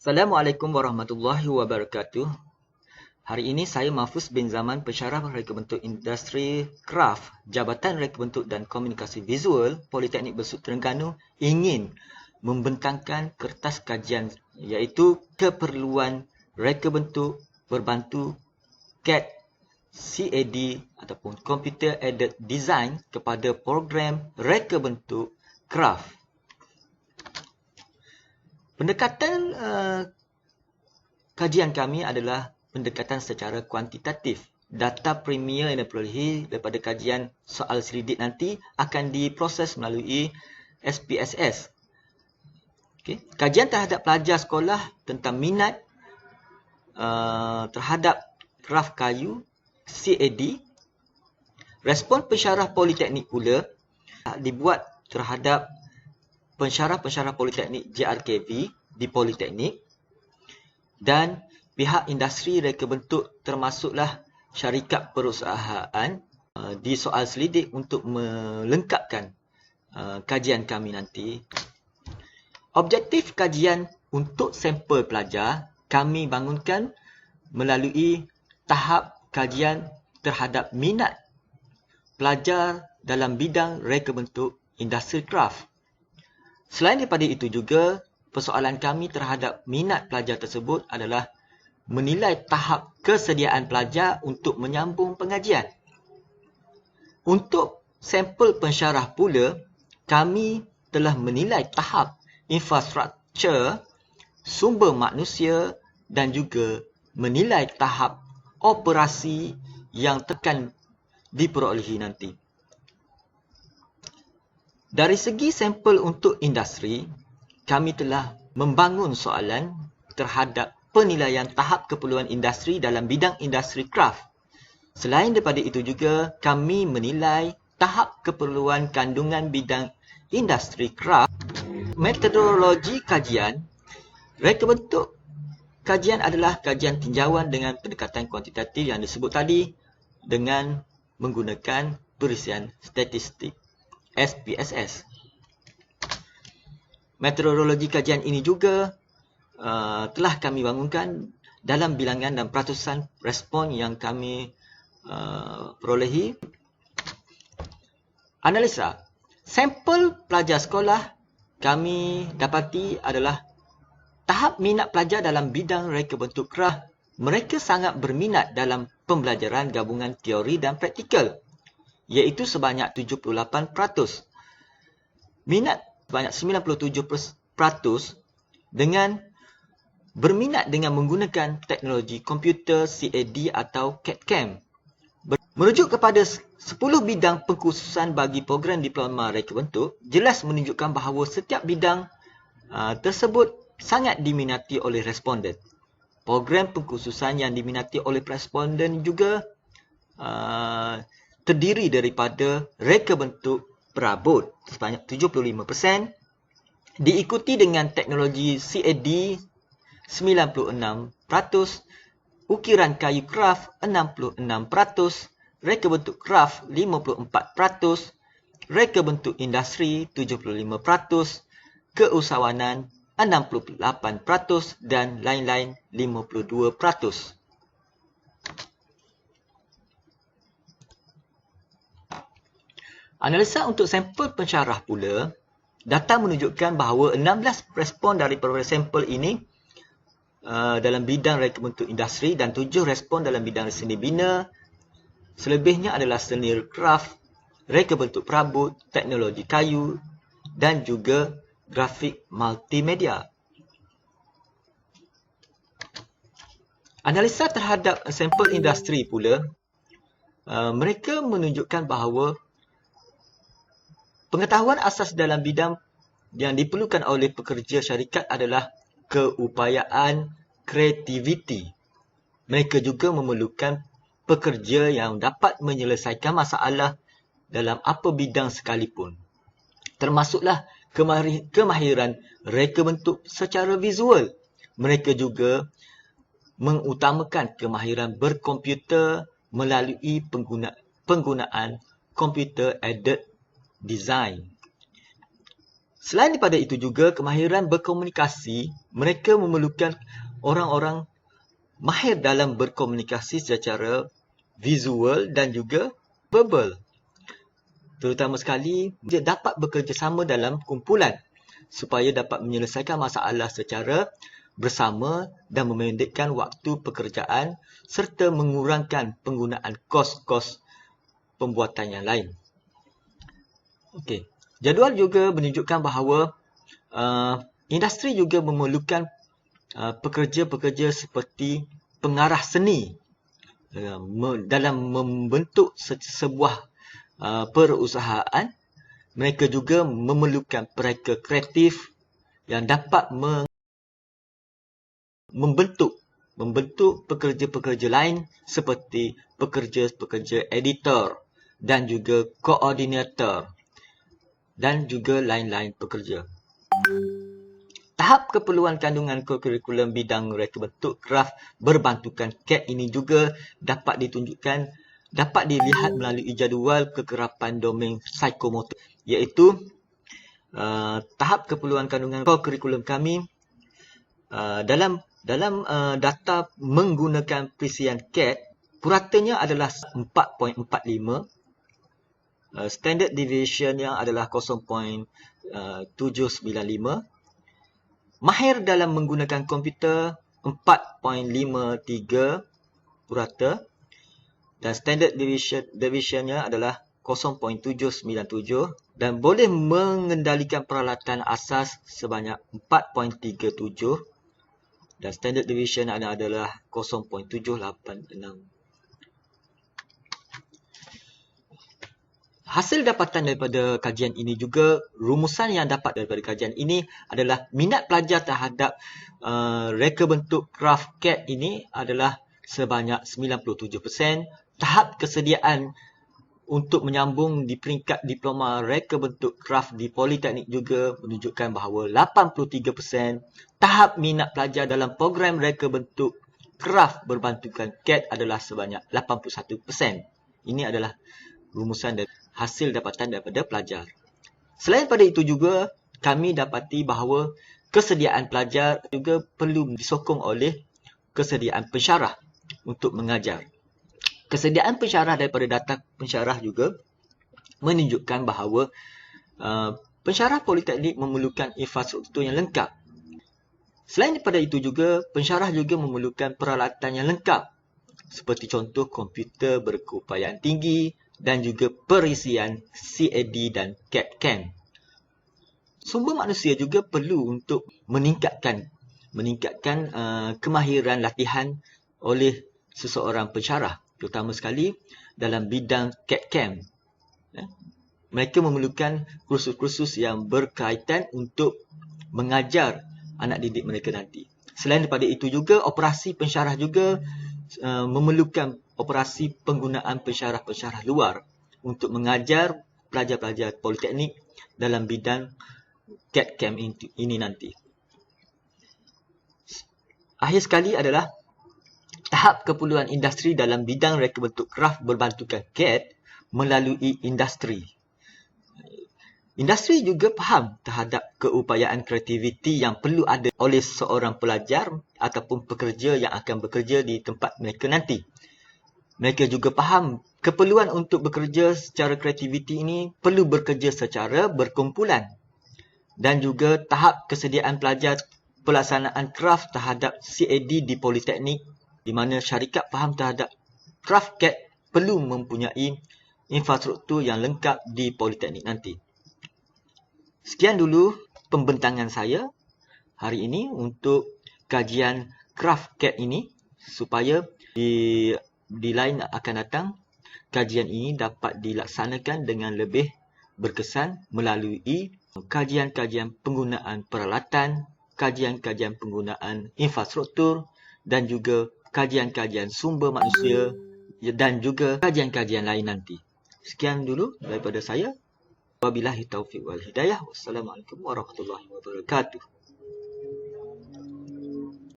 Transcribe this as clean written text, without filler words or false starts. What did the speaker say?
Assalamualaikum warahmatullahi wabarakatuh. Hari ini saya Mahfuz bin Zaman, pensyarah reka bentuk industri kraft, Jabatan Reka Bentuk dan Komunikasi Visual, Politeknik Besut Terengganu ingin membentangkan kertas kajian iaitu keperluan reka bentuk berbantu CAD, CAD ataupun Computer Aided Design kepada program reka bentuk kraft. Pendekatan kajian kami adalah pendekatan secara kuantitatif. Data premier yang diperolehi daripada kajian soal selidik nanti akan diproses melalui SPSS. Okay. Kajian terhadap pelajar sekolah tentang minat terhadap kraf kayu, CAD. Respon pensyarah politeknik pula dibuat terhadap pensyarah-pensyarah politeknik JRKV di politeknik dan pihak industri reka bentuk termasuklah syarikat perusahaan di soal selidik untuk melengkapkan kajian kami nanti. Objektif kajian untuk sampel pelajar kami bangunkan melalui tahap kajian terhadap minat pelajar dalam bidang reka bentuk industri kraft. Selain daripada itu juga, persoalan kami terhadap minat pelajar tersebut adalah menilai tahap kesediaan pelajar untuk menyambung pengajian. Untuk sampel pensyarah pula, kami telah menilai tahap infrastruktur, sumber manusia dan juga menilai tahap operasi yang tekan diperolehi nanti. Dari segi sampel untuk industri, kami telah membangun soalan terhadap penilaian tahap keperluan industri dalam bidang industri kraft. Selain daripada itu juga, kami menilai tahap keperluan kandungan bidang industri kraft. Metodologi kajian, reka bentuk kajian adalah kajian tinjauan dengan pendekatan kuantitatif yang disebut tadi dengan menggunakan perisian statistik. SPSS. Metodologi kajian ini juga telah kami bangunkan dalam bilangan dan peratusan respon yang kami perolehi. Analisa. Sampel pelajar sekolah kami dapati adalah tahap minat pelajar dalam bidang reka bentuk kraft. Mereka sangat berminat dalam pembelajaran gabungan teori dan praktikal, iaitu sebanyak 78%. Minat sebanyak 97% dengan berminat dengan menggunakan teknologi komputer, CAD atau CAD-CAM. Merujuk kepada 10 bidang pengkhususan bagi program diploma reka bentuk, jelas menunjukkan bahawa setiap bidang tersebut sangat diminati oleh responden. Program pengkhususan yang diminati oleh responden juga terdiri daripada reka bentuk perabot sebanyak 75%, diikuti dengan teknologi CAD 96%, ukiran kayu kraft 66%, reka bentuk kraft 54%, reka bentuk industri 75%, keusahawanan 68% dan lain-lain 52%. Analisa untuk sampel pensyarah pula, data menunjukkan bahawa 16 respon daripada sampel ini dalam bidang reka bentuk industri dan 7 respon dalam bidang seni bina. Selebihnya adalah seni kraft, reka bentuk perabot, teknologi kayu dan juga grafik multimedia. Analisa terhadap sampel industri pula, mereka menunjukkan bahawa pengetahuan asas dalam bidang yang diperlukan oleh pekerja syarikat adalah keupayaan kreativiti. Mereka juga memerlukan pekerja yang dapat menyelesaikan masalah dalam apa bidang sekalipun. Termasuklah kemahiran reka bentuk secara visual. Mereka juga mengutamakan kemahiran berkomputer melalui penggunaan computer aided design. Selain daripada itu juga, kemahiran berkomunikasi, mereka memerlukan orang-orang mahir dalam berkomunikasi secara visual dan juga verbal. Terutama sekali, dia dapat bekerjasama dalam kumpulan supaya dapat menyelesaikan masalah secara bersama dan memendekkan waktu pekerjaan serta mengurangkan penggunaan kos-kos pembuatan yang lain. Okey. Jadual juga menunjukkan bahawa industri juga memerlukan pekerja-pekerja seperti pengarah seni dalam membentuk sebuah perusahaan. Mereka juga memerlukan mereka kreatif yang dapat membentuk pekerja-pekerja lain seperti pekerja-pekerja editor dan juga koordinator dan juga lain-lain pekerja. Tahap keperluan kandungan kurikulum bidang reka bentuk kraf berbantukan CAT ini juga dapat dilihat melalui jadual kekerapan domain psikomotor, iaitu tahap keperluan kandungan kurikulum kami dalam data menggunakan perisian CAT, puratanya adalah 4.45, standard deviation-nya adalah 0.795, mahir dalam menggunakan komputer 4.53 purata, dan standard deviation-nya adalah 0.797, dan boleh mengendalikan peralatan asas sebanyak 4.37, dan standard deviation adalah 0.786. Hasil dapatan daripada kajian ini juga, rumusan yang dapat daripada kajian ini adalah minat pelajar terhadap reka bentuk kraf CAT ini adalah sebanyak 97%. Tahap kesediaan untuk menyambung di peringkat diploma reka bentuk kraf di Politeknik juga menunjukkan bahawa 83%. Tahap minat pelajar dalam program reka bentuk kraf berbantukan CAT adalah sebanyak 81%. Ini adalah rumusan dan hasil dapatan daripada pelajar. Selain pada itu juga, kami dapati bahawa kesediaan pelajar juga perlu disokong oleh kesediaan pensyarah untuk mengajar. Kesediaan pensyarah daripada data pensyarah juga menunjukkan bahawa pensyarah Politeknik memerlukan infrastruktur yang lengkap. Selain daripada itu juga, pensyarah juga memerlukan peralatan yang lengkap seperti contoh komputer berkeupayaan tinggi dan juga perisian CAD dan CAD/CAM. Sumber manusia juga perlu untuk meningkatkan kemahiran latihan oleh seseorang pensyarah, terutama sekali dalam bidang CAD/CAM. Mereka memerlukan kursus-kursus yang berkaitan untuk mengajar anak didik mereka nanti. Selain daripada itu juga, operasi pensyarah juga memerlukan operasi penggunaan pensyarah-pensyarah luar untuk mengajar pelajar-pelajar Politeknik dalam bidang CAD/CAM ini nanti. Akhir sekali adalah tahap keperluan industri dalam bidang reka bentuk kraf berbantukan CAD melalui industri. Industri juga faham terhadap keupayaan kreativiti yang perlu ada oleh seorang pelajar ataupun pekerja yang akan bekerja di tempat mereka nanti. Mereka juga faham keperluan untuk bekerja secara kreativiti ini perlu bekerja secara berkumpulan. Dan juga tahap kesediaan pelajar pelaksanaan kraf terhadap CAD di Politeknik, di mana syarikat faham terhadap kraf CAD perlu mempunyai infrastruktur yang lengkap di Politeknik nanti. Sekian dulu pembentangan saya hari ini untuk kajian kraf CAD ini, supaya di lain akan datang kajian ini dapat dilaksanakan dengan lebih berkesan melalui kajian-kajian penggunaan peralatan, kajian-kajian penggunaan infrastruktur dan juga kajian-kajian sumber manusia dan juga kajian-kajian lain nanti. Sekian dulu daripada saya. Wabillahi taufiq wal hidayah. Wassalamualaikum warahmatullahi wabarakatuh.